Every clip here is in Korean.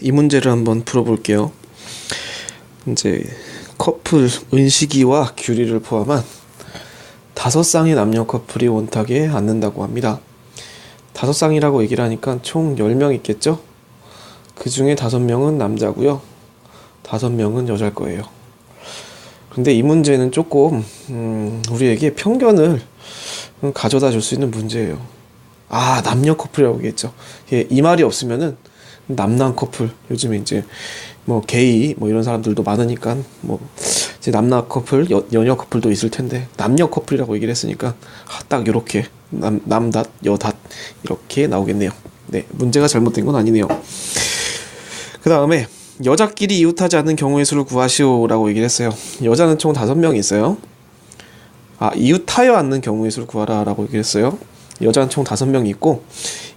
이 문제를 한번 풀어볼게요. 이제 커플 은식이와 규리를 포함한 5쌍의 남녀 커플이 원탁에 앉는다고 합니다. 5쌍이라고 얘기를 하니까 총 10명 있겠죠? 그 중에 5명은 남자고요. 5명은 여자일 거예요. 근데 이 문제는 조금 우리에게 편견을 가져다 줄 수 있는 문제예요. 남녀 커플이라고 얘기했죠. 이 말이 없으면은 남남 커플, 요즘에 이제 뭐 게이 뭐 이런 사람들도 많으니까 뭐 이제 남남 커플, 여녀 커플도 있을 텐데 남녀 커플이라고 얘기를 했으니까 딱 이렇게 남닷 여닷 이렇게 나오겠네요. 네, 문제가 잘못된 건 아니네요. 그 다음에 여자끼리 이웃하지 않는 경우의 수를 구하시오라고 얘기를 했어요. 여자는 총 5명이 있어요. 이웃하여 않는 경우의 수를 구하라 라고 얘기를 했어요. 여자는 총 5명이 있고,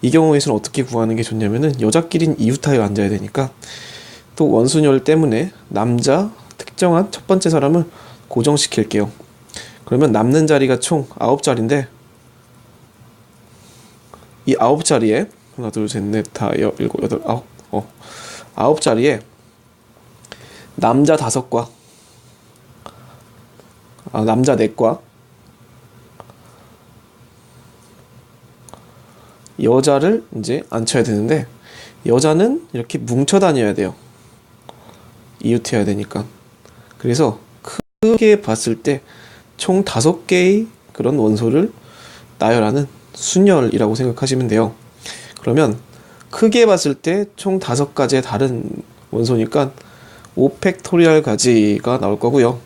이 경우의 수는 어떻게 구하는 게 좋냐면은 여자끼리는 이웃하여 앉아야 되니까 또 원순열 때문에 남자 특정한 첫 번째 사람을 고정시킬게요. 그러면 남는 자리가 총 9자리인데 이 9자리에 하나 둘 셋 넷 다 일곱 여덟 아홉 9자리에 남자 5과 남자 4과 여자를 이제 앉혀야 되는데, 여자는 이렇게 뭉쳐 다녀야 돼요. 이웃해야 되니까. 그래서 크게 봤을 때 총 5개의 그런 원소를 나열하는 순열이라고 생각하시면 돼요. 그러면 크게 봤을 때 총 5가지의 다른 원소니까 5팩토리얼 가지가 나올 거고요.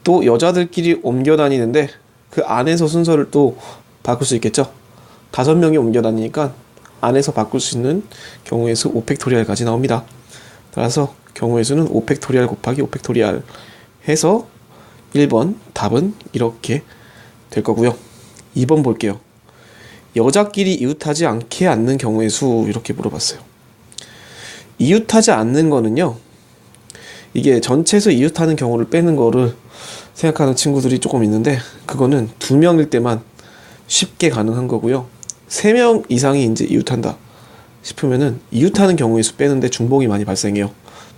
또 여자들끼리 옮겨 다니는데 그 안에서 순서를 또 바꿀 수 있겠죠. 5명이 옮겨 다니니까 안에서 바꿀 수 있는 경우의 수 5팩토리얼 가지 나옵니다. 따라서 경우의 수는 5팩토리얼 곱하기 5팩토리얼 해서 1번 답은 이렇게 될 거고요. 2번 볼게요. 여자끼리 이웃하지 않게 앉는 경우의 수, 이렇게 물어봤어요. 이웃하지 않는 거는요, 이게 전체에서 이웃하는 경우를 빼는 거를 생각하는 친구들이 조금 있는데, 그거는 2명일 때만 쉽게 가능한 거고요. 3명 이상이 이제 이웃한다 싶으면은 이웃하는 경우의 수 빼는데 중복이 많이 발생해요.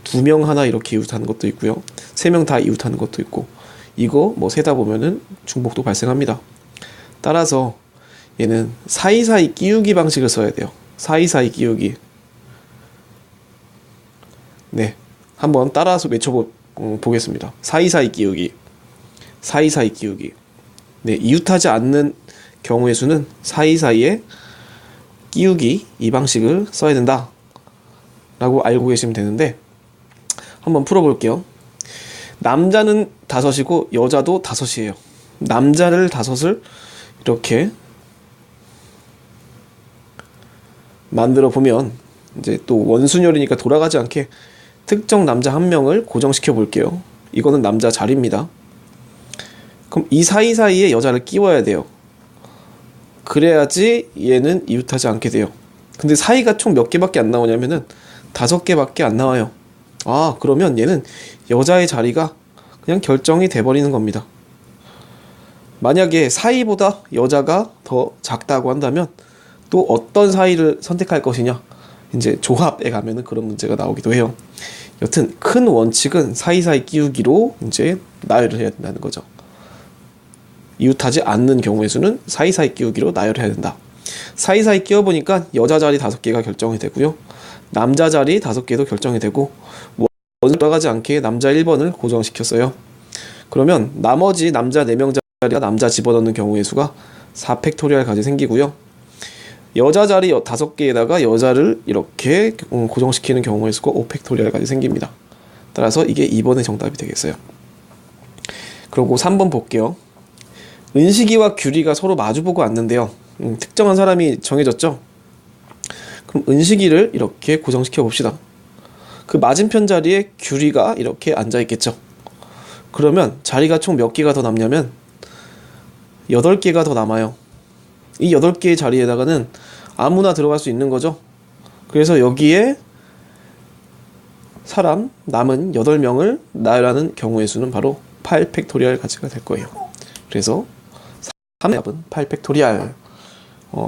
2명 하나 이렇게 이웃하는 것도 있고요. 3명 다 이웃하는 것도 있고, 이거 뭐 세다 보면은 중복도 발생합니다. 따라서 얘는 사이사이 끼우기 방식을 써야 돼요. 사이사이 끼우기. 네, 한번 따라서 외쳐보겠습니다. 사이사이 끼우기. 사이사이 끼우기. 네, 이웃하지 않는 경우의 수는 사이사이에 끼우기, 이 방식을 써야 된다 라고 알고 계시면 되는데, 한번 풀어볼게요. 남자는 5이고 여자도 5이에요. 남자를 5을 이렇게 만들어 보면 이제 또 원순열이니까 돌아가지 않게 특정 남자 1명을 고정시켜 볼게요. 이거는 남자 자리입니다. 그럼 이 사이사이에 여자를 끼워야 돼요. 그래야지 얘는 이웃하지 않게 돼요. 근데 사이가 총 몇 개밖에 안 나오냐면은 5개밖에 안 나와요. 그러면 얘는 여자의 자리가 그냥 결정이 돼버리는 겁니다. 만약에 사이보다 여자가 더 작다고 한다면 또 어떤 사이를 선택할 것이냐, 이제 조합에 가면은 그런 문제가 나오기도 해요. 여튼 큰 원칙은 사이사이 끼우기로 이제 나열을 해야 된다는 거죠. 이웃하지 않는 경우의 수는 사이사이 끼우기로 나열해야 된다. 사이사이 끼워보니까 여자 자리 5개가 결정이 되고요. 남자 자리 5개도 결정이 되고, 원을 돌아가지 않게 남자 1번을 고정시켰어요. 그러면 나머지 남자 4명 자리가 남자 집어넣는 경우의 수가 4팩토리얼 가지 생기고요. 여자 자리 5개에다가 여자를 이렇게 고정시키는 경우의 수가 5팩토리얼 가지 생깁니다. 따라서 이게 2번의 정답이 되겠어요. 그리고 3번 볼게요. 은식이와 규리가 서로 마주보고 앉는데요. 특정한 사람이 정해졌죠? 그럼 은식이를 이렇게 고정시켜 봅시다. 그 맞은편 자리에 규리가 이렇게 앉아 있겠죠? 그러면 자리가 총 몇 개가 더 남냐면 8개가 더 남아요. 이 8개의 자리에다가는 아무나 들어갈 수 있는 거죠. 그래서 여기에 사람 남은 8명을 나열하는 경우의 수는 바로 8팩토리얼 가지가 될 거예요. 그래서 3의 답은 8팩토리얼.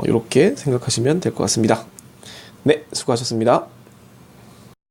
이렇게 생각하시면 될 것 같습니다. 네, 수고하셨습니다.